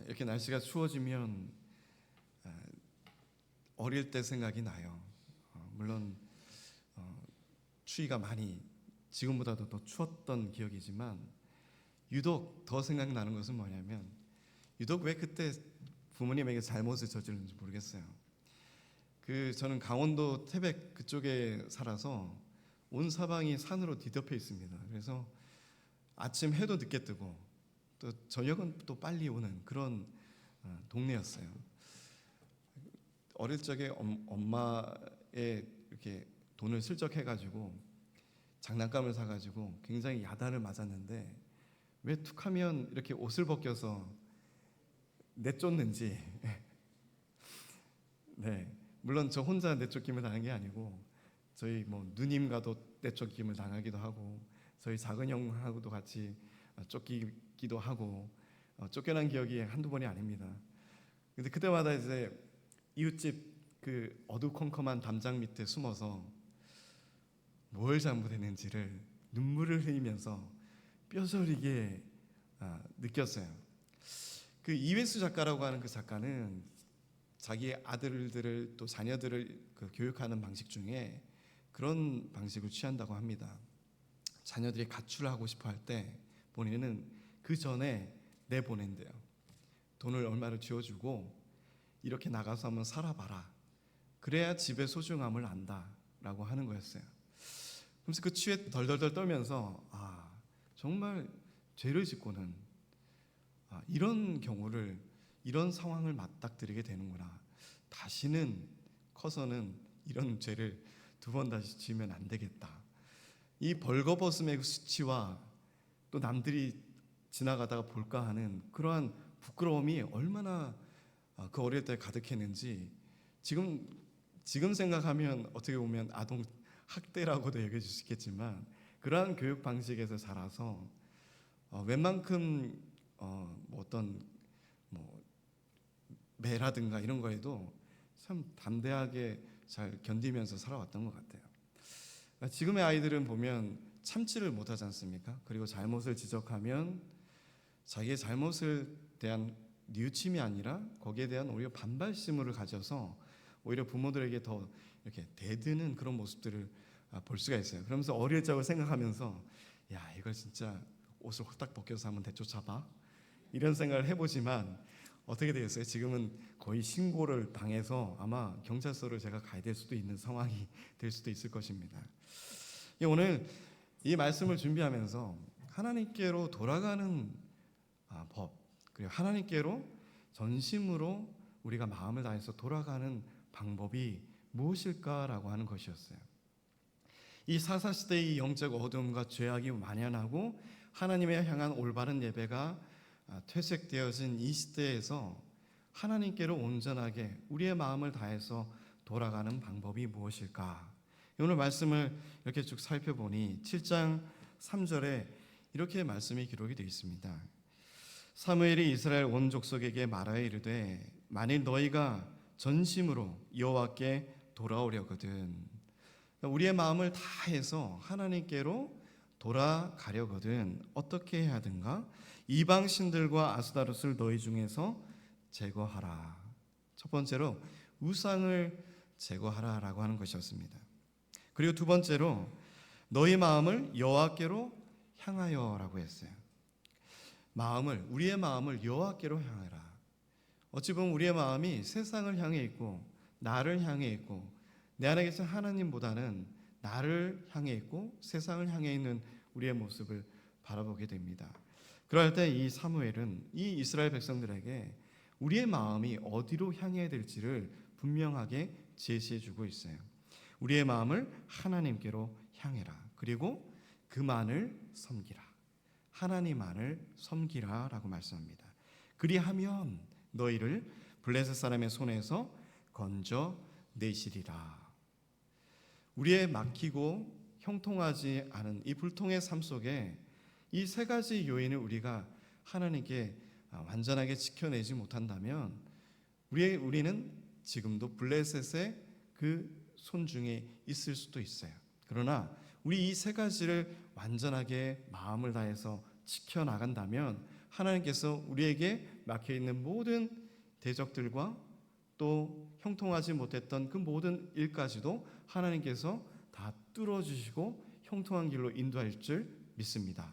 이렇게 날씨가 추워지면 어릴 때 생각이 나요. 물론 추위가 많이 지금보다도 더 추웠던 기억이지만 유독 더 생각나는 것은 뭐냐면 유독 왜 그때 부모님에게 잘못을 저질렀는지 모르겠어요. 저는 강원도 태백 그쪽에 살아서 온 사방이 산으로 뒤덮여 있습니다. 그래서 아침 해도 늦게 뜨고 또 저녁은 또 빨리 오는 그런 동네였어요. 어릴 적에 엄마의 이렇게 돈을 슬쩍 해가지고 장난감을 사가지고 굉장히 야단을 맞았는데 왜 툭하면 이렇게 옷을 벗겨서 내쫓는지. 네, 물론 저 혼자 내쫓김을 당한 게 아니고 저희 누님과도 내쫓김을 당하기도 하고 저희 작은 형하고도 같이 쫓기기도 하고 쫓겨난 기억이 한두 번이 아닙니다. 근데 그때마다 이제 이웃집 그 어두컴컴한 담장 밑에 숨어서 뭘 잘못했는지를 눈물을 흘리면서 뼈저리게 느꼈어요. 그 이회수 작가라고 하는 그 작가는 자기 아들들을 또 자녀들을 교육하는 방식 중에 그런 방식을 취한다고 합니다. 자녀들이 가출을 하고 싶어 할 때 본인은 그 전에 내보낸대요. 돈을 얼마를 쥐어주고 이렇게 나가서 한번 살아봐라. 그래야 집의 소중함을 안다라고 하는 거였어요. 그래서 그 추위에 덜덜덜 떨면서 정말 죄를 짓고는 이런 경우를 이런 상황을 맞닥뜨리게 되는구나. 다시는 커서는 이런 죄를 두 번 다시 지으면 안 되겠다. 이 벌거벗음의 수치와 또 남들이 지나가다가 볼까 하는 그러한 부끄러움이 얼마나 그 어릴 때 가득했는지 지금 생각하면 어떻게 보면 아동 학대라고도 얘기해 줄 수 있겠지만 그러한 교육 방식에서 자라서 웬만큼 어떤 매라든가 이런 거에도 참 담대하게 잘 견디면서 살아왔던 것 같아요. 지금의 아이들은 보면 참지를 못하지 않습니까? 그리고 잘못을 지적하면 자기의 잘못을 대한 뉘우침이 아니라 거기에 대한 오히려 반발심을 가져서 오히려 부모들에게 더 이렇게 대드는 그런 모습들을 볼 수가 있어요. 그러면서 어릴 적을 생각하면서 야, 이걸 진짜 옷을 홀딱 벗겨서 한번 대쫓아봐 이런 생각을 해보지만 어떻게 되겠어요? 지금은 거의 신고를 당해서 아마 경찰서를 제가 가야 될 수도 있는 상황이 될 수도 있을 것입니다. 오늘 이 말씀을 준비하면서 하나님께로 돌아가는 법, 그리고 하나님께로 전심으로 우리가 마음을 다해서 돌아가는 방법이 무엇일까라고 하는 것이었어요. 이 사사시대의 영적 어둠과 죄악이 만연하고 하나님에 향한 올바른 예배가 퇴색되어진 이 시대에서 하나님께로 온전하게 우리의 마음을 다해서 돌아가는 방법이 무엇일까? 오늘 말씀을 이렇게 쭉 살펴보니 7장 3절에 이렇게 말씀이 기록이 되어 있습니다. 사무엘이 이스라엘 온 족속에게 말하여 이르되 만일 너희가 전심으로 여호와께 돌아오려거든, 우리의 마음을 다해서 하나님께로 돌아가려거든 어떻게 해야 하든가 이방 신들과 아스다롯을 너희 중에서 제거하라. 첫 번째로 우상을 제거하라라고 하는 것이었습니다. 그리고 두 번째로 너희 마음을 여호와께로 향하여라고 했어요. 우리의 마음을 여호와께로 향하라. 어찌 보면 우리의 마음이 세상을 향해 있고 나를 향해 있고 내 안에 계신 하나님보다는 나를 향해 있고 세상을 향해 있는 우리의 모습을 바라보게 됩니다. 그럴 때 이 사무엘은 이 이스라엘 백성들에게 우리의 마음이 어디로 향해야 될지를 분명하게 제시해 주고 있어요. 우리의 마음을 하나님께로 향해라. 그리고 그만을 섬기라. 하나님만을 섬기라 라고 말씀합니다. 그리하면 너희를 블레셋 사람의 손에서 건져내시리라. 우리의 막히고 형통하지 않은 이 불통의 삶 속에 이 세 가지 요인을 우리가 하나님께 완전하게 지켜내지 못한다면 우리는 지금도 블레셋의 그 손중에 있을 수도 있어요. 그러나 우리 이 세 가지를 완전하게 마음을 다해서 지켜나간다면 하나님께서 우리에게 막혀 있는 모든 대적들과 또 형통하지 못했던 그 모든 일까지도 하나님께서 다 뚫어주시고 형통한 길로 인도할 줄 믿습니다.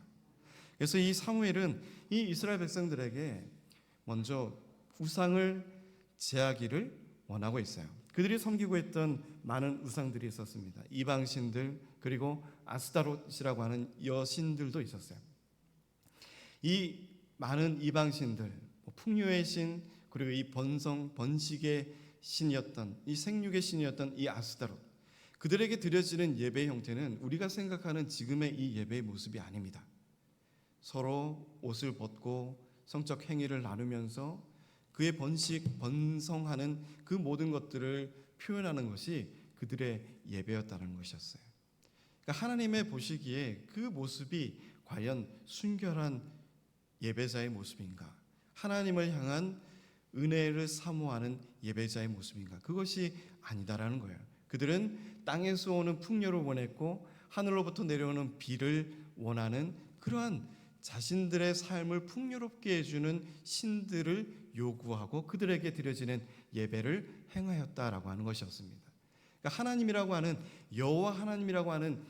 그래서 이 사무엘은 이 이스라엘 백성들에게 먼저 우상을 제하기를 원하고 있어요. 그들이 섬기고 있던 많은 우상들이 있었습니다. 이방신들, 그리고 아스타롯이라고 하는 여신들도 있었어요. 이 많은 이방신들, 풍요의 신, 그리고 이 번식의 신이었던, 이 생육의 신이었던 이 아스타롯, 그들에게 드려지는 예배의 형태는 우리가 생각하는 지금의 이 예배의 모습이 아닙니다. 서로 옷을 벗고 성적 행위를 나누면서 그의 번성하는 그 모든 것들을 표현하는 것이 그들의 예배였다는 것이었어요. 그러니까 하나님의 보시기에 그 모습이 과연 순결한 예배자의 모습인가? 하나님을 향한 은혜를 사모하는 예배자의 모습인가? 그것이 아니다라는 거예요. 그들은 땅에서 오는 풍요를 원했고 하늘로부터 내려오는 비를 원하는 그러한 자신들의 삶을 풍요롭게 해주는 신들을 요구하고 그들에게 드려지는 예배를 행하였다라고 하는 것이었습니다. 그러니까 하나님이라고 하는 여호와 하나님이라고 하는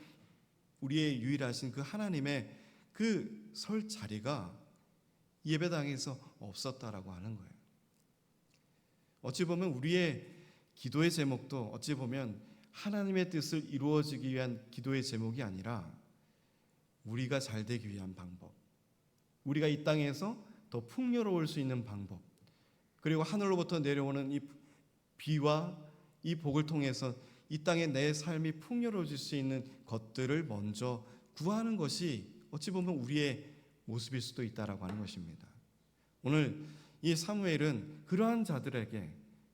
우리의 유일하신 그 하나님의 그 설 자리가 예배당에서 없었다라고 하는 거예요. 어찌 보면 우리의 기도의 제목도 어찌 보면 하나님의 뜻을 이루어지기 위한 기도의 제목이 아니라 우리가 잘 되기 위한 방법, 우리가 이 땅에서 더 풍요로울 수 있는 방법, 그리고 하늘로부터 내려오는 이 비와 이 복을 통해서 이 땅에 내 삶이 풍요로워질 수 있는 것들을 먼저 구하는 것이 어찌 보면 우리의 모습일 수도 있다라고 하는 것입니다. 오늘 이 사무엘은 그러한 자들에게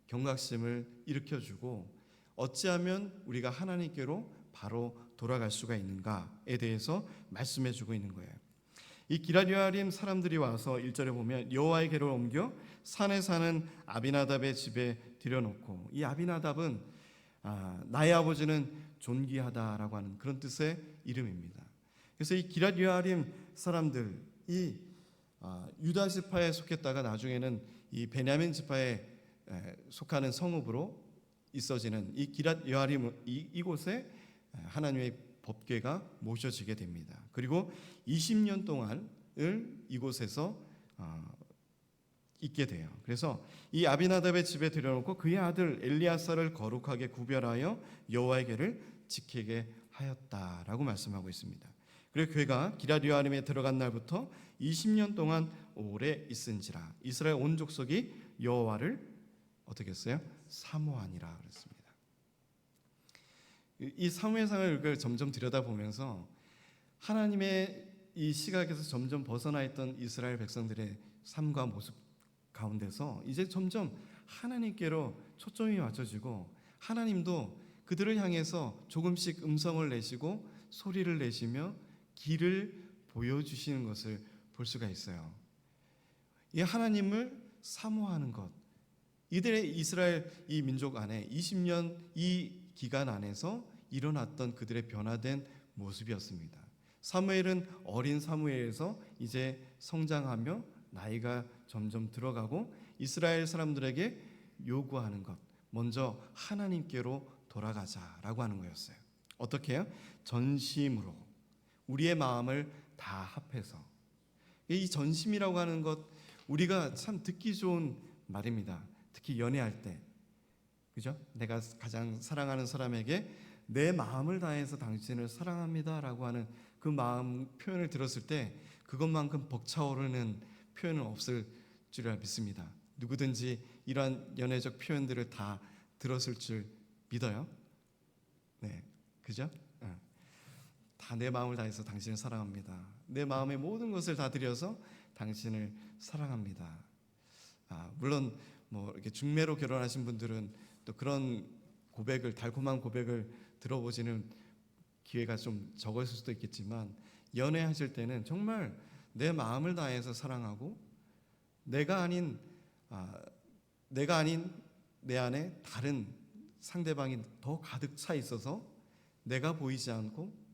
경각심을 일으켜주고 어찌하면 우리가 하나님께로 바로 돌아갈 수가 있는가에 대해서 말씀해주고 있는 거예요. 이 기럇여아림 사람들이 와서 1절에 보면 여호와의 궤를 옮겨 산에 사는 아비나답의 집에 들여놓고, 이 아비나답은 나의 아버지는 존귀하다라고 하는 그런 뜻의 이름입니다. 그래서 이 기럇여아림 사람들, 이 유다 지파에 속했다가 나중에는 이 베냐민 지파에 속하는 성읍으로 있어지는 이 기럇여아림 이곳에 하나님의 법궤가 모셔지게 됩니다. 그리고 20년 동안을 이곳에서 있게 돼요. 그래서 이 아비나답의 집에 들여놓고 그의 아들 엘리아사를 거룩하게 구별하여 여호와의 궤를 지키게 하였다라고 말씀하고 있습니다. 그리고 그가 기럇여아림에 들어간 날부터 20년 동안 오래 있은지라 이스라엘 온 족속이 여호와를 어떻게 했어요? 사모하니라 그랬습니다. 이 사무엘상을 점점 들여다보면서 하나님의 이 시각에서 점점 벗어나 있던 이스라엘 백성들의 삶과 모습 가운데서 이제 점점 하나님께로 초점이 맞춰지고 하나님도 그들을 향해서 조금씩 음성을 내시고 소리를 내시며 길을 보여주시는 것을 볼 수가 있어요. 이 하나님을 사모하는 것, 이들의 이스라엘 이 민족 안에 20년 이 기간 안에서 일어났던 그들의 변화된 모습이었습니다. 사무엘은 어린 사무엘에서 이제 성장하며 나이가 점점 들어가고 이스라엘 사람들에게 요구하는 것, 먼저 하나님께로 돌아가자라고 하는 거였어요. 어떻게 해요? 전심으로 우리의 마음을 다 합해서. 이 전심이라고 하는 것 우리가 참 듣기 좋은 말입니다. 특히 연애할 때, 그죠? 내가 가장 사랑하는 사람에게 내 마음을 다해서 당신을 사랑합니다라고 하는 그 마음 표현을 들었을 때 그것만큼 벅차오르는 표현은 없을 줄을 믿습니다. 누구든지 이러한 연애적 표현들을 다 들었을 줄 믿어요. 네, 그죠? 다 내 마음을 다해서 당신을 사랑합니다. 내 마음의 모든 것을 다 들여서 당신을 사랑합니다. 물론 뭐 이렇게 중매로 결혼하신 분들은 또 그런 고백을, 달콤한 고백을 들어보지는 기회가 좀 적었을 수도 있겠지만 연애하실 때는 정말 내 마음을 다해서 사랑하고 내가 아닌 내 안에 다른 상대방이 더 가득 차 있어서 내가 보이지 않고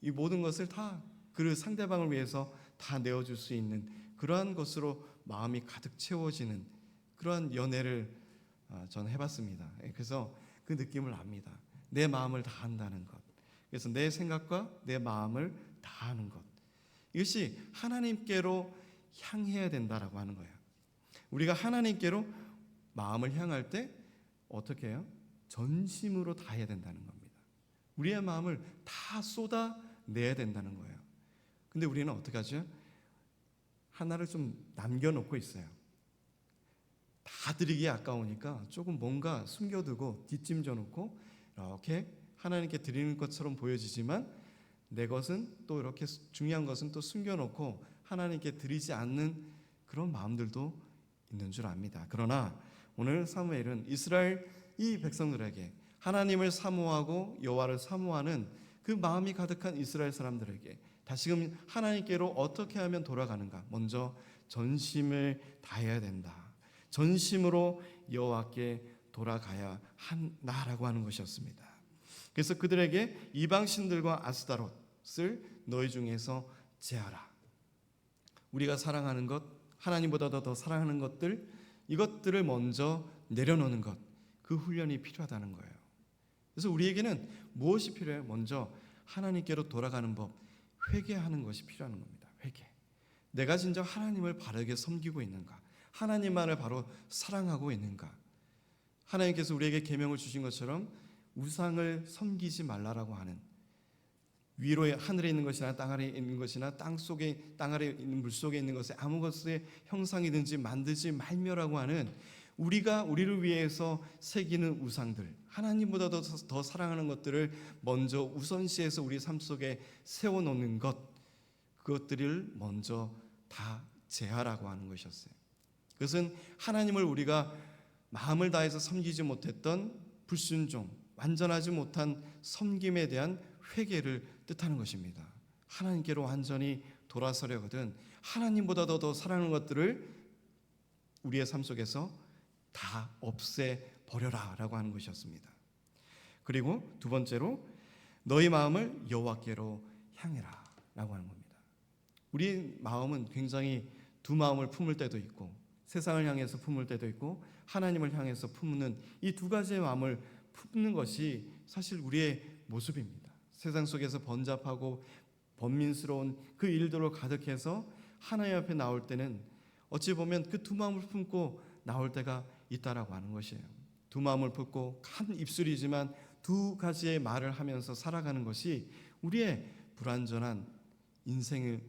이 모든 것을 다 그 상대방을 위해서 다 내어줄 수 있는 그러한 것으로 마음이 가득 채워지는 그러한 연애를 저는 해봤습니다. 그래서 그 느낌을 압니다. 내 마음을 다한다는 것. 그래서 내 생각과 내 마음을 다하는 것. 이것이 하나님께로 향해야 된다라고 하는 거예요. 우리가 하나님께로 마음을 향할 때 어떻게 해요? 전심으로 다해야 된다는 겁니다. 우리의 마음을 다 쏟아내야 된다는 거예요. 근데 우리는 어떻게 하죠? 하나를 좀 남겨놓고 있어요. 다 드리기 아까우니까 조금 뭔가 숨겨두고 뒷짐져 놓고 이렇게 하나님께 드리는 것처럼 보여지지만 내 것은 또 이렇게 중요한 것은 또 숨겨놓고 하나님께 드리지 않는 그런 마음들도 있는 줄 압니다. 그러나 오늘 사무엘은 이스라엘 이 백성들에게 하나님을 사모하고 여호와를 사모하는 그 마음이 가득한 이스라엘 사람들에게 다시금 하나님께로 어떻게 하면 돌아가는가? 먼저 전심을 다해야 된다. 전심으로 여호와께 돌아가야 한다라고 하는 것이었습니다. 그래서 그들에게 이방신들과 아스타롯을 너희 중에서 제하라. 우리가 사랑하는 것, 하나님보다 더 사랑하는 것들, 이것들을 먼저 내려놓는 것, 그 훈련이 필요하다는 거예요. 그래서 우리에게는 무엇이 필요해요? 먼저 하나님께로 돌아가는 법, 회개하는 것이 필요한 겁니다. 회개. 내가 진짜 하나님을 바르게 섬기고 있는가? 하나님만을 바로 사랑하고 있는가? 하나님께서 우리에게 계명을 주신 것처럼 우상을 섬기지 말라라고 하는, 위로에 하늘에 있는 것이나 땅 아래에 있는 것이나 땅 아래에 있는 물 속에 있는 것에 아무 것의 형상이든지 만들지 말며라고 하는, 우리가 우리를 위해서 새기는 우상들, 하나님보다 더 사랑하는 것들을 먼저 우선시해서 우리 삶 속에 세워놓는 것, 그것들을 먼저 다 제하라고 하는 것이었어요. 그것은 하나님을 우리가 마음을 다해서 섬기지 못했던 불순종, 완전하지 못한 섬김에 대한 회개를 뜻하는 것입니다. 하나님께로 완전히 돌아서려거든 하나님보다 더 사랑하는 것들을 우리의 삶 속에서 다 없애버려라 라고 하는 것이었습니다. 그리고 두 번째로 너희 마음을 여호와께로 향해라 라고 하는 겁니다. 우리 마음은 굉장히 두 마음을 품을 때도 있고 세상을 향해서 품을 때도 있고 하나님을 향해서 품는 이 두 가지의 마음을 품는 것이 사실 우리의 모습입니다. 세상 속에서 번잡하고 번민스러운 그 일들로 가득해서 하나님 앞에 나올 때는 어찌 보면 그 두 마음을 품고 나올 때가 있다라고 하는 것이에요. 두 마음을 품고 한 입술이지만 두 가지의 말을 하면서 살아가는 것이 우리의 불완전한 인생인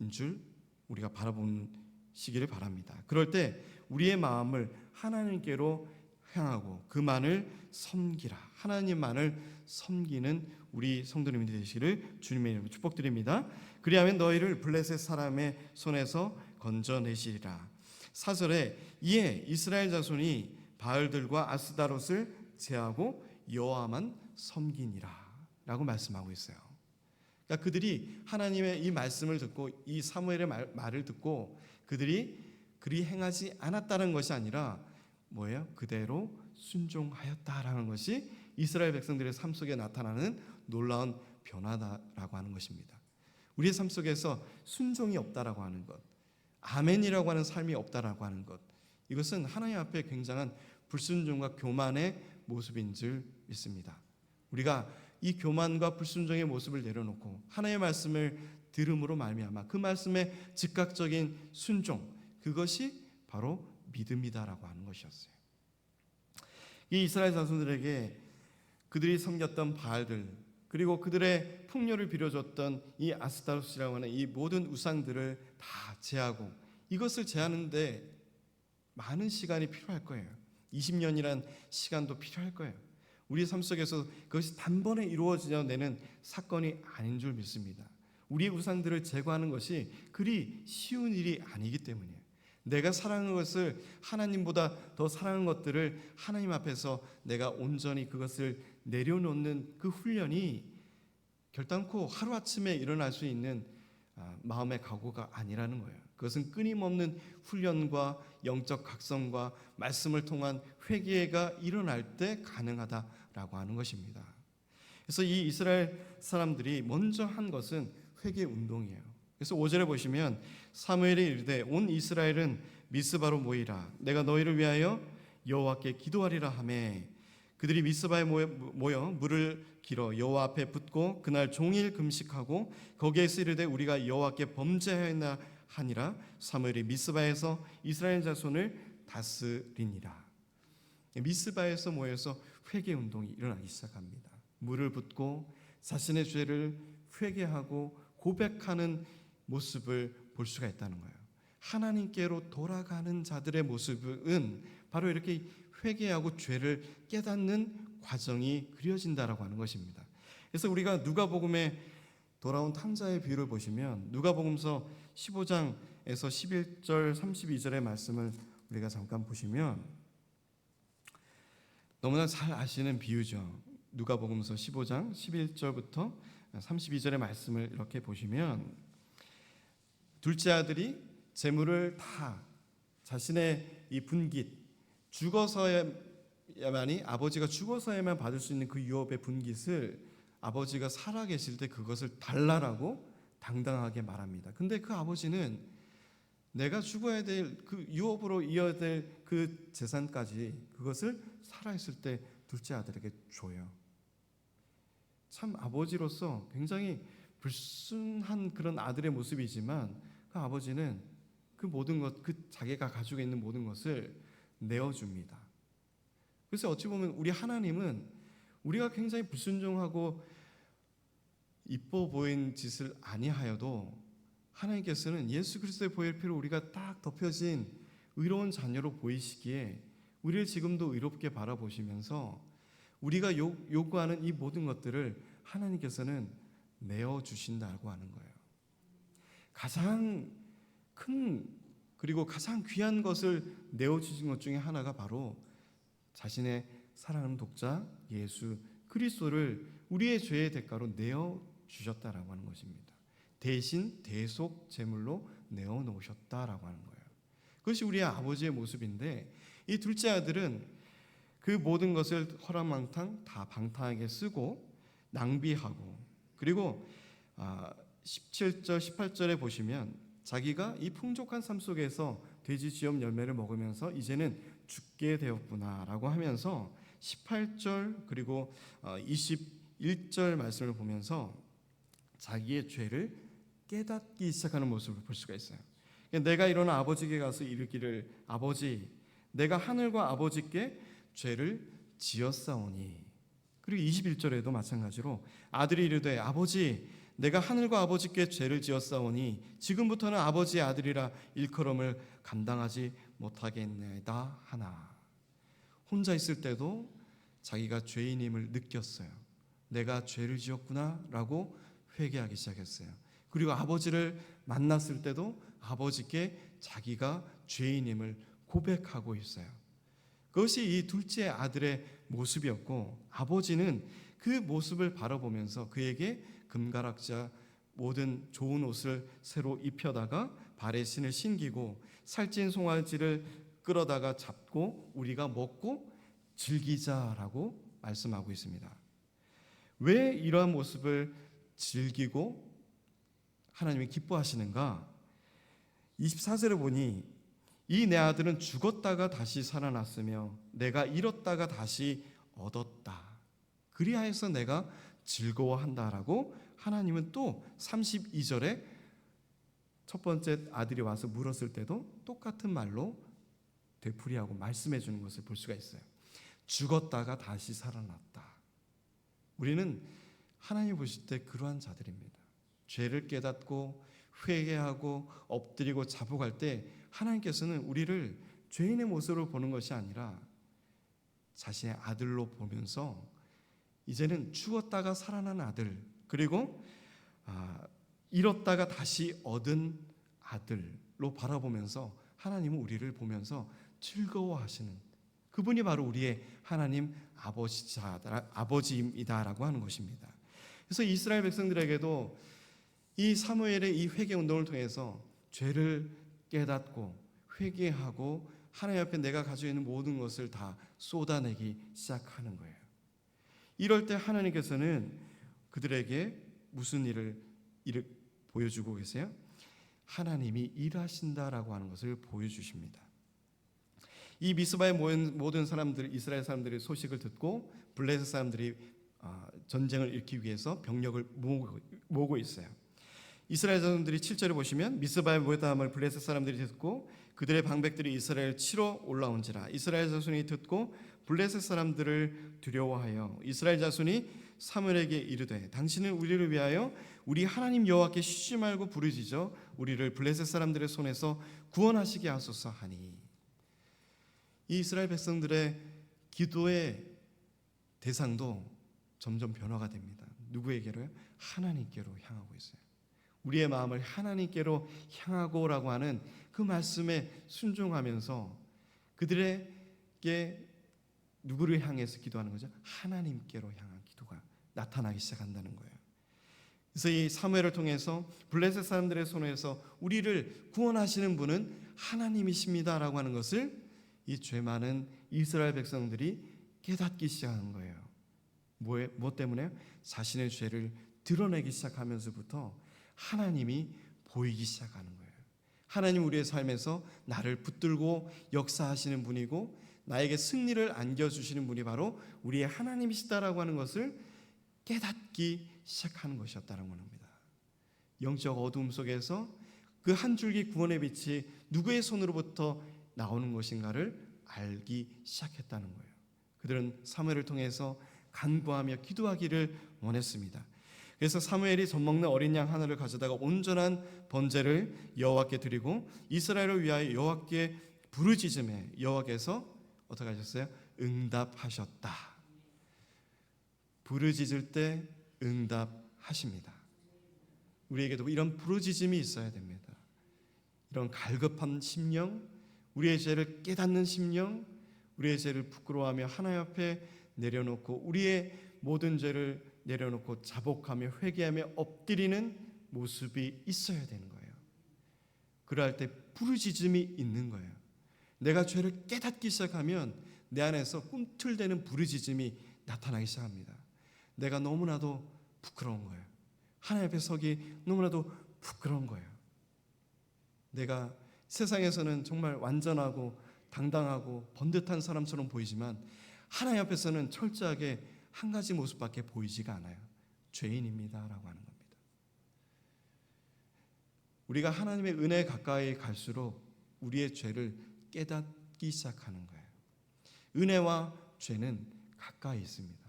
줄 우리가 바라보시기를 바랍니다. 그럴 때 우리의 마음을 하나님께로 향하고 그만을 섬기라. 하나님만을 섬기는 우리 성도님들이 되시기를 주님의 이름으로 축복드립니다. 그리하면 너희를 블레셋 사람의 손에서 건져내시리라. 4절에 이에 이스라엘 자손이 바알들과 아스다롯을 제하고 여호와만 섬기니라 라고 말씀하고 있어요. 그러니까 그들이 하나님의 이 말씀을 듣고 이 사무엘의 말을 듣고 그들이 그리 행하지 않았다는 것이 아니라 뭐예요? 그대로 순종하였다라는 것이 이스라엘 백성들의 삶 속에 나타나는 놀라운 변화다라고 하는 것입니다. 우리의 삶 속에서 순종이 없다라고 하는 것, 아멘이라고 하는 삶이 없다라고 하는 것, 이것은 하나님 앞에 굉장한 불순종과 교만의 모습인 줄 믿습니다. 우리가 이 교만과 불순종의 모습을 내려놓고 하나님의 말씀을 들음으로 말미암아 그 말씀의 즉각적인 순종, 그것이 바로 믿음이다라고 하는 것이었어요. 이 이스라엘 자손들에게 그들이 섬겼던 바알들, 그리고 그들의 풍요를 빌어줬던 이 아스타롯이라고 하는 이 모든 우상들을 다 제하고, 이것을 제하는데 많은 시간이 필요할 거예요. 20년이란 시간도 필요할 거예요. 우리 삶 속에서 그것이 단번에 이루어지는 사건이 아닌 줄 믿습니다. 우리의 우상들을 제거하는 것이 그리 쉬운 일이 아니기 때문이에요. 내가 사랑하는 것을, 하나님보다 더 사랑하는 것들을 하나님 앞에서 내가 온전히 그것을 내려놓는 그 훈련이 결단코 하루아침에 일어날 수 있는 마음의 각오가 아니라는 거예요. 그것은 끊임없는 훈련과 영적 각성과 말씀을 통한 회개가 일어날 때 가능하다라고 하는 것입니다. 그래서 이 이스라엘 사람들이 먼저 한 것은 회개 운동이에요. 그래서 5절에 보시면 사무엘이 이르되 온 이스라엘은 미스바로 모이라. 내가 너희를 위하여 여호와께 기도하리라 하매 그들이 미스바에 모여 물을 길어 여호와 앞에 붓고 그날 종일 금식하고 거기에서 이르되 우리가 여호와께 범죄하였나 하니라. 사무엘이 미스바에서 이스라엘 자손을 다스리니라. 미스바에서 모여서 회개 운동이 일어나기 시작합니다. 물을 붓고 자신의 죄를 회개하고 고백하는 모습을 볼 수가 있다는 거예요. 하나님께로 돌아가는 자들의 모습은 바로 이렇게 회개하고 죄를 깨닫는 과정이 그려진다라고 하는 것입니다. 그래서 우리가 누가복음에 돌아온 탕자의 비유를 보시면 누가복음서 15장에서 11절 32절의 말씀을 우리가 잠깐 보시면 너무나 잘 아시는 비유죠. 누가복음서 15장 11절부터 32절의 말씀을 이렇게 보시면 둘째 아들이 재물을 다 자신의 이 분깃 죽어서야만이 아버지가 죽어서야만 받을 수 있는 그 유업의 분깃을 아버지가 살아계실 때 그것을 달라라고 당당하게 말합니다. 근데 그 아버지는 내가 죽어야 될 그 유업으로 이어야 될 그 재산까지 그것을 살아있을 때 둘째 아들에게 줘요. 참 아버지로서 굉장히 불순한 그런 아들의 모습이지만 그 아버지는 그 모든 것, 그 자기가 가지고 있는 모든 것을 내어줍니다. 그래서 어찌 보면 우리 하나님은 우리가 굉장히 불순종하고 이뻐 보이는 짓을 아니하여도 하나님께서는 예수 그리스도의 보혈 피로 우리가 딱 덮여진 의로운 자녀로 보이시기에 우리를 지금도 의롭게 바라보시면서 우리가 요구하는 이 모든 것들을 하나님께서는 내어주신다고 하는 거예요. 가장 큰 그리고 가장 귀한 것을 내어주신 것 중에 하나가 바로 자신의 사랑하는 독자 예수 그리스도를 우리의 죄의 대가로 내어주셨다라고 하는 것입니다. 대신 대속 제물로 내어놓으셨다라고 하는 거예요. 그것이 우리의 아버지의 모습인데 이 둘째 아들은 그 모든 것을 허랑방탕 다 방탕하게 쓰고 낭비하고 그리고 17절 18절에 보시면 자기가 이 풍족한 삶 속에서 돼지 쥐염 열매를 먹으면서 이제는 죽게 되었구나라고 하면서 18절 그리고 21절 말씀을 보면서 자기의 죄를 깨닫기 시작하는 모습을 볼 수가 있어요. 내가 일어나 아버지께 가서 이르기를 아버지 내가 하늘과 아버지께 죄를 지었사오니 그리고 21절에도 마찬가지로 아들이 이르되 아버지 내가 하늘과 아버지께 죄를 지었사오니 지금부터는 아버지의 아들이라 일컬음을 감당하지 못하겠나이다 하나. 혼자 있을 때도 자기가 죄인임을 느꼈어요. 내가 죄를 지었구나 라고 회개하기 시작했어요. 그리고 아버지를 만났을 때도 아버지께 자기가 죄인임을 고백하고 있어요. 그것이 이 둘째 아들의 모습이었고 아버지는 그 모습을 바라보면서 그에게 금가락자 모든 좋은 옷을 새로 입혀다가 발에 신을 신기고 살찐 송아지를 끌어다가 잡고 우리가 먹고 즐기자라고 말씀하고 있습니다. 왜 이러한 모습을 즐기고 하나님이 기뻐하시는가? 24절에 보니 이 내 아들은 죽었다가 다시 살아났으며 내가 잃었다가 다시 얻었다. 그리하여서 내가 즐거워한다라고 하나님은 또 32절에 첫 번째 아들이 와서 물었을 때도 똑같은 말로 되풀이하고 말씀해 주는 것을 볼 수가 있어요. 죽었다가 다시 살아났다. 우리는 하나님 보실 때 그러한 자들입니다. 죄를 깨닫고 회개하고 엎드리고 자복할 때 하나님께서는 우리를 죄인의 모습으로 보는 것이 아니라 자신의 아들로 보면서 이제는 죽었다가 살아난 아들 그리고 잃었다가 다시 얻은 아들로 바라보면서 하나님은 우리를 보면서 즐거워하시는 그분이 바로 우리의 하나님 아버지이다라고 하는 것입니다. 그래서 이스라엘 백성들에게도 이 사무엘의 이 회개 운동을 통해서 죄를 깨닫고 회개하고 하나님 앞에 내가 가지고 있는 모든 것을 다 쏟아내기 시작하는 거예요. 이럴 때 하나님께서는 그들에게 무슨 일을 보여주고 계세요? 하나님이 일하신다라고 하는 것을 보여주십니다. 이 미스바에 모인 모든 사람들, 이스라엘 사람들의 소식을 듣고 블레셋 사람들이 전쟁을 일으키기 위해서 병력을 모으고 있어요. 이스라엘 사람들이 7절에 보시면 미스바에 모였다함을 블레셋 사람들이 듣고 그들의 방백들이 이스라엘을 치러 올라온지라. 이스라엘 자손이 듣고 블레셋 사람들을 두려워하여 이스라엘 자손이 사무엘에게 이르되 당신은 우리를 위하여 우리 하나님 여호와께 쉬지 말고 부르짖어 우리를 블레셋 사람들의 손에서 구원하시게 하소서 하니. 이 이스라엘 백성들의 기도의 대상도 점점 변화가 됩니다. 누구에게로요? 하나님께로 향하고 있어요. 우리의 마음을 하나님께로 향하고라고 하는 그 말씀에 순종하면서 그들에게 누구를 향해서 기도하는 거죠? 하나님께로 향한 기도가 나타나기 시작한다는 거예요. 그래서 이 사무엘을 통해서 블레셋 사람들의 손에서 우리를 구원하시는 분은 하나님이십니다라고 하는 것을 이 죄 많은 이스라엘 백성들이 깨닫기 시작하는 거예요. 뭐 때문에요? 자신의 죄를 드러내기 시작하면서부터 하나님이 보이기 시작하는 거예요. 하나님 우리의 삶에서 나를 붙들고 역사하시는 분이고 나에게 승리를 안겨주시는 분이 바로 우리의 하나님이시다라고 하는 것을 깨닫기 시작하는 것이었다는 겁니다. 영적 어둠 속에서 그 한 줄기 구원의 빛이 누구의 손으로부터 나오는 것인가를 알기 시작했다는 거예요. 그들은 사무엘을 통해서 간구하며 기도하기를 원했습니다. 그래서 사무엘이 젖먹는 어린 양 하나를 가져다가 온전한 번제를 여호와께 드리고 이스라엘을 위하여 여호와께 부르짖음에 여호와께서 어떻게 하셨어요? 응답하셨다. 부르짖을 때 응답하십니다. 우리에게도 이런 부르짖음이 있어야 됩니다. 이런 갈급한 심령, 우리의 죄를 깨닫는 심령, 우리의 죄를 부끄러워하며 하나님 앞에 내려놓고 우리의 모든 죄를 내려놓고 자복하며 회개하며 엎드리는 모습이 있어야 되는 거예요. 그럴 때 부르짖음이 있는 거예요. 내가 죄를 깨닫기 시작하면 내 안에서 꿈틀대는 부르짖음이 나타나기 시작합니다. 내가 너무나도 부끄러운 거예요. 하나님 앞에 서기 너무나도 부끄러운 거예요. 내가 세상에서는 정말 완전하고 당당하고 번듯한 사람처럼 보이지만 하나님 앞에서는 철저하게 한 가지 모습밖에 보이지가 않아요. 죄인입니다라고 하는 겁니다. 우리가 하나님의 은혜에 가까이 갈수록 우리의 죄를 깨닫기 시작하는 거예요. 은혜와 죄는 가까이 있습니다.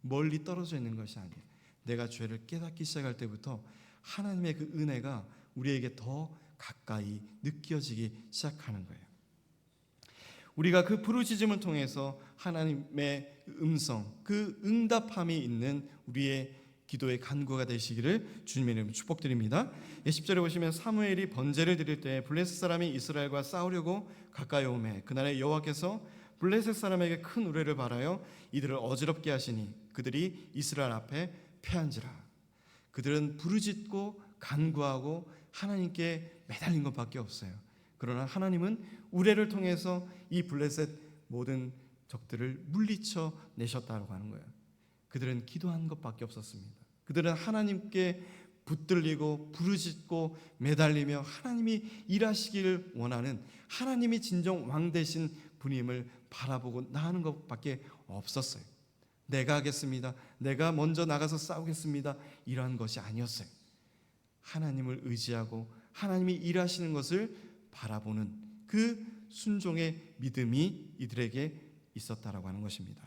멀리 떨어져 있는 것이 아니에요. 내가 죄를 깨닫기 시작할 때부터 하나님의 그 은혜가 우리에게 더 가까이 느껴지기 시작하는 거예요. 우리가 그 부르짖음을 통해서 하나님의 음성, 그 응답함이 있는 우리의 기도의 간구가 되시기를 주님의 이름으로 축복드립니다. 10절에 보시면 사무엘이 번제를 드릴 때 블레셋 사람이 이스라엘과 싸우려고 가까이 오매 그날에 여호와께서 블레셋 사람에게 큰 우레를 발하여 이들을 어지럽게 하시니 그들이 이스라엘 앞에 패한지라. 그들은 부르짖고 간구하고 하나님께 매달린 것밖에 없어요. 그러나 하나님은 우레를 통해서 이 블레셋 모든 적들을 물리쳐 내셨다고 하는 거예요. 그들은 기도한 것밖에 없었습니다. 그들은 하나님께 붙들리고 부르짖고 매달리며 하나님이 일하시기를 원하는 하나님이 진정 왕 되신 분임을 바라보고 나아가는 것밖에 없었어요. 내가 하겠습니다. 내가 먼저 나가서 싸우겠습니다. 이러한 것이 아니었어요. 하나님을 의지하고 하나님이 일하시는 것을 바라보는 그 순종의 믿음이 이들에게 있었다라고 하는 것입니다.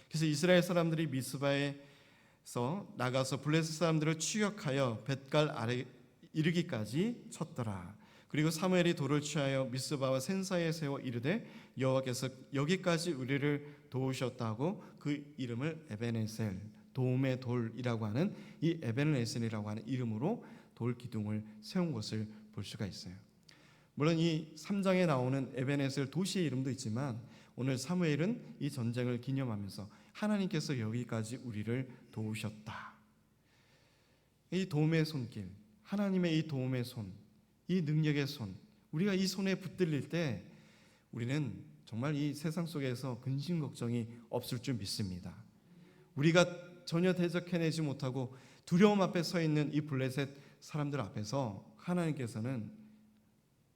그래서 이스라엘 사람들이 미스바에서 나가서 블레셋 사람들을 추격하여 벳갈 아래 이르기까지 쳤더라. 그리고 사무엘이 돌을 취하여 미스바와 센 사이에 세워 이르되 여호와께서 여기까지 우리를 도우셨다고 그 이름을 에베네셀, 도움의 돌이라고 하는 이 에베네셀이라고 하는 이름으로 돌 기둥을 세운 것을 볼 수가 있어요. 물론 이 3장에 나오는 에베네셀 도시의 이름도 있지만 오늘 사무엘은 이 전쟁을 기념하면서 하나님께서 여기까지 우리를 도우셨다. 이 도움의 손길, 하나님의 이 도움의 손, 이 능력의 손, 우리가 이 손에 붙들릴 때 우리는 정말 이 세상 속에서 근심 걱정이 없을 줄 믿습니다. 우리가 전혀 대적해내지 못하고 두려움 앞에 서 있는 이 블레셋 사람들 앞에서 하나님께서는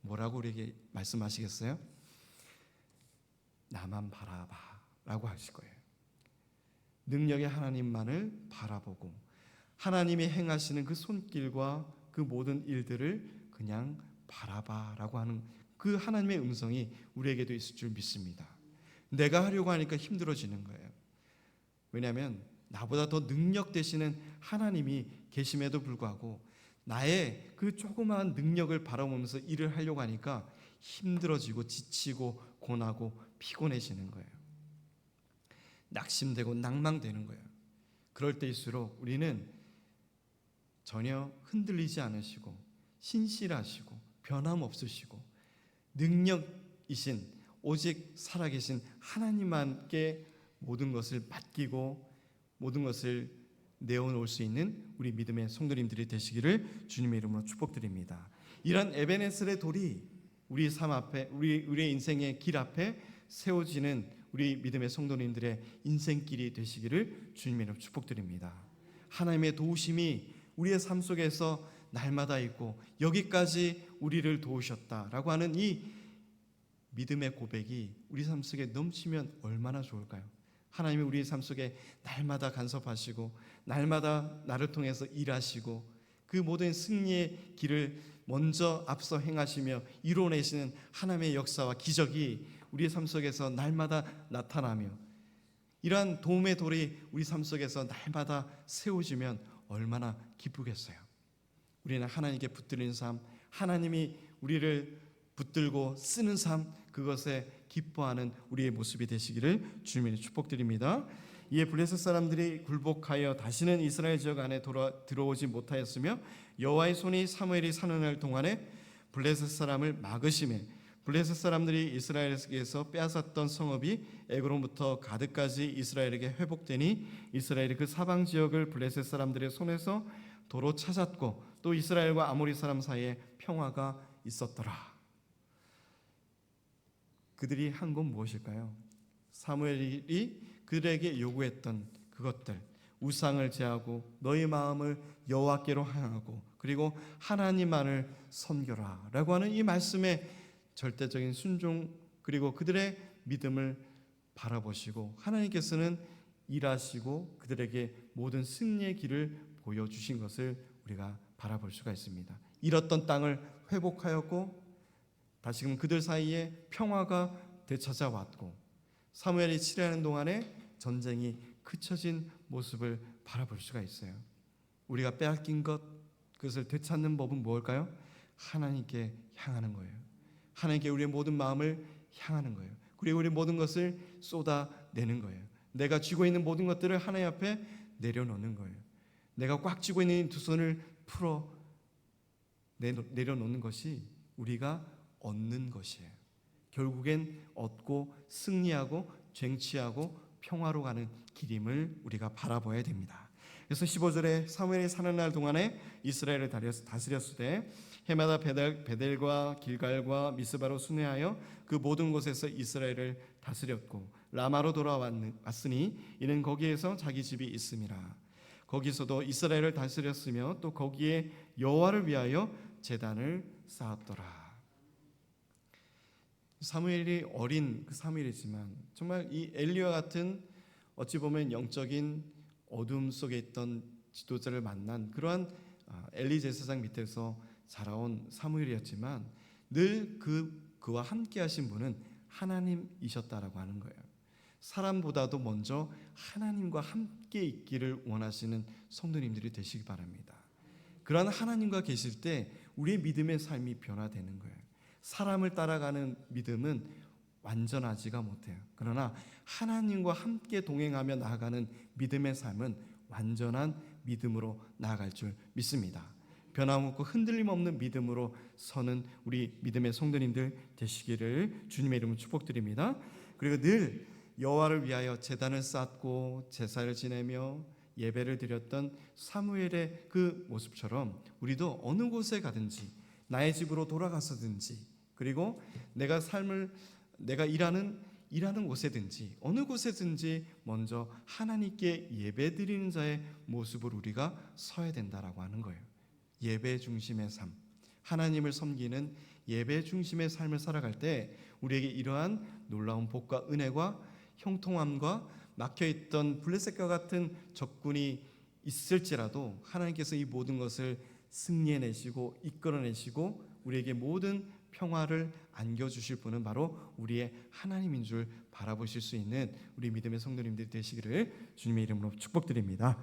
뭐라고 우리에게 말씀하시겠어요? 나만 바라봐 라고 하실 거예요. 능력의 하나님만을 바라보고 하나님이 행하시는 그 손길과 그 모든 일들을 그냥 바라봐 라고 하는 그 하나님의 음성이 우리에게도 있을 줄 믿습니다. 내가 하려고 하니까 힘들어지는 거예요. 왜냐하면 나보다 더 능력 되시는 하나님이 계심에도 불구하고 나의 그 조그마한 능력을 바라보면서 일을 하려고 하니까 힘들어지고 지치고 고나고 피곤해지는 거예요. 낙심되고 낭망되는 거예요. 그럴 때일수록 우리는 전혀 흔들리지 않으시고 신실하시고 변함없으시고 능력이신 오직 살아계신 하나님만께 모든 것을 맡기고 모든 것을 내어놓을 수 있는 우리 믿음의 성도님들이 되시기를 주님의 이름으로 축복드립니다. 이런 에베네셀의 돌이 우리 삶 앞에 우리의 인생의 길 앞에 세워지는 우리 믿음의 성도님들의 인생길이 되시기를 주님의 이름으로 축복드립니다. 하나님의 도우심이 우리의 삶 속에서 날마다 있고 여기까지 우리를 도우셨다라고 하는 이 믿음의 고백이 우리 삶 속에 넘치면 얼마나 좋을까요? 하나님이 우리의 삶 속에 날마다 간섭하시고 날마다 나를 통해서 일하시고 그 모든 승리의 길을 먼저 앞서 행하시며 이루어내시는 하나님의 역사와 기적이 우리의 삶 속에서 날마다 나타나며 이러한 도움의 돌이 우리 삶 속에서 날마다 세워지면 얼마나 기쁘겠어요. 우리는 하나님께 붙들린 삶, 하나님이 우리를 붙들고 쓰는 삶, 그것에 기뻐하는 우리의 모습이 되시기를 주님의 축복드립니다. 이에 블레셋 사람들이 굴복하여 다시는 이스라엘 지역 안에 들어오지 못하였으며 여호와의 손이 사무엘이 사는 날 동안에 블레셋 사람을 막으심에 블레셋 사람들이 이스라엘에게서 빼앗았던 성읍이 에그론부터 가드까지 이스라엘에게 회복되니 이스라엘이 그 사방 지역을 블레셋 사람들의 손에서 도로 찾았고 또 이스라엘과 아모리 사람 사이에 평화가 있었더라. 그들이 한 건 무엇일까요? 사무엘이 그들에게 요구했던 그것들, 우상을 제하고 너희 마음을 여호와께로 향하고 그리고 하나님만을 섬겨라 라고 하는 이 말씀의 절대적인 순종 그리고 그들의 믿음을 바라보시고 하나님께서는 일하시고 그들에게 모든 승리의 길을 보여주신 것을 우리가 바라볼 수가 있습니다. 잃었던 땅을 회복하였고 다시금 그들 사이에 평화가 되찾아왔고 사무엘이 치료하는 동안에 전쟁이 그쳐진 모습을 바라볼 수가 있어요. 우리가 빼앗긴 것, 그것을 되찾는 법은 무엇일까요? 하나님께 향하는 거예요. 하나님께 우리의 모든 마음을 향하는 거예요. 그리고 우리 모든 것을 쏟아내는 거예요. 내가 쥐고 있는 모든 것들을 하나님 앞에 내려놓는 거예요. 내가 꽉 쥐고 있는 두 손을 풀어 내려놓는 것이 우리가 얻는 것이에요. 결국엔 얻고 승리하고 쟁취하고 평화로 가는 길임을 우리가 바라봐야 됩니다. 그래서 15절에 사무엘이 사는 날 동안에 이스라엘을 다스렸을 때 해마다 베델과 길갈과 미스바로 순회하여 그 모든 곳에서 이스라엘을 다스렸고 라마로 돌아왔으니 이는 거기에서 자기 집이 있음이라. 거기서도 이스라엘을 다스렸으며 또 거기에 여호와를 위하여 제단을 쌓았더라. 사무엘이 어린 그 사무엘이지만 정말 이 엘리와 같은 어찌 보면 영적인 어둠 속에 있던 지도자를 만난 그러한 엘리 제사장 밑에서 자라온 사무엘이었지만 늘 그와 함께 하신 분은 하나님이셨다라고 하는 거예요. 사람보다도 먼저 하나님과 함께 있기를 원하시는 성도님들이 되시기 바랍니다. 그러한 하나님과 계실 때 우리의 믿음의 삶이 변화되는 거예요. 사람을 따라가는 믿음은 완전하지가 못해요. 그러나 하나님과 함께 동행하며 나아가는 믿음의 삶은 완전한 믿음으로 나아갈 줄 믿습니다. 변함없고 흔들림 없는 믿음으로 서는 우리 믿음의 성도님들 되시기를 주님의 이름으로 축복드립니다. 그리고 늘 여호와를 위하여 제단을 쌓고 제사를 지내며 예배를 드렸던 사무엘의 그 모습처럼 우리도 어느 곳에 가든지 나의 집으로 돌아가서든지 그리고 내가 일하는 곳에든지 어느 곳에든지 먼저 하나님께 예배드리는 자의 모습을 우리가 서야 된다라고 하는 거예요. 예배 중심의 삶, 하나님을 섬기는 예배 중심의 삶을 살아갈 때 우리에게 이러한 놀라운 복과 은혜와 형통함과 막혀있던 블레셋과 같은 적군이 있을지라도 하나님께서 이 모든 것을 승리해내시고 이끌어내시고 우리에게 모든 평화를 안겨주실 분은 바로 우리의 하나님인 줄 바라보실 수 있는 우리 믿음의 성도님들이 되시기를 주님의 이름으로 축복드립니다.